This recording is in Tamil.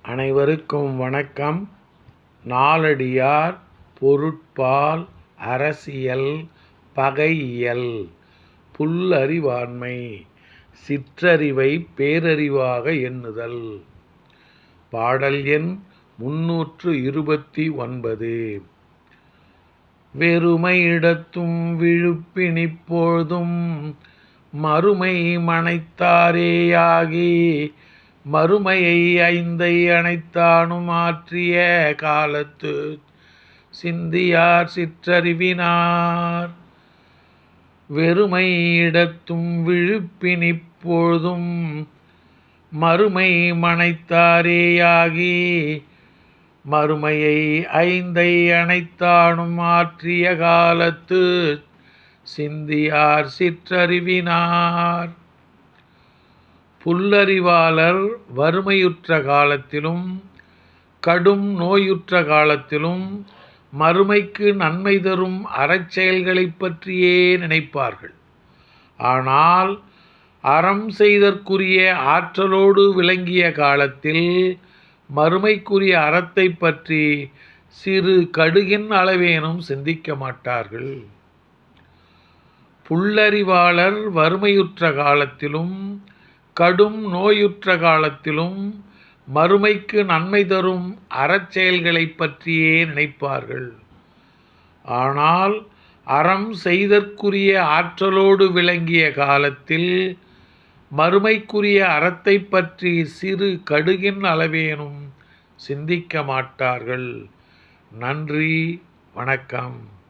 அனைவருக்கும் வணக்கம். நாலடியார் பொருட்பால் அரசியல் பகையியல் புல்லறிவாண்மை சிற்றறிவை பேரறிவாக எண்ணுதல். பாடல் எண் 329. வெறுமையிடத்தும் விழுப்பினிப்பொழுதும் மறுமை மனைத்தாரேயாகி மறுமையை ஐந்தை அணைத்தானும் ஆற்றிய காலத்து சிந்தியார் சிற்றறிவினார். வெறுமையிடத்தும் விழுப்பினிப்பொழுதும் மறுமை மனைத்தாரேயாகி மறுமையை ஐந்தை அணைத்தானும் ஆற்றிய காலத்து சிந்தியார் சிற்றறிவினார். புல்லறிவாளர் வறுமையுற்ற காலத்திலும் கடும் நோயுற்ற காலத்திலும் மறுமைக்கு நன்மை தரும் அறச்செயல்களைப் பற்றியே நினைப்பார்கள். ஆனால் அறம் செய்தற்குரிய ஆற்றலோடு விளங்கிய காலத்தில் மறுமைக்குரிய அறத்தை பற்றி சிறு கடுகின் அளவேனும் சிந்திக்க மாட்டார்கள். புல்லறிவாளர் வறுமையுற்ற காலத்திலும் கடும் நோயுற்ற காலத்திலும் மறுமைக்கு நன்மை தரும் அறச்செயல்களைப் பற்றியே நினைப்பார்கள். ஆனால் அறம் செய்தற்குரிய ஆற்றலோடு விளங்கிய காலத்தில் மறுமைக்குரிய அறத்தை பற்றி சிறு கடுகின் அளவேனும் சிந்திக்க மாட்டார்கள். நன்றி, வணக்கம்.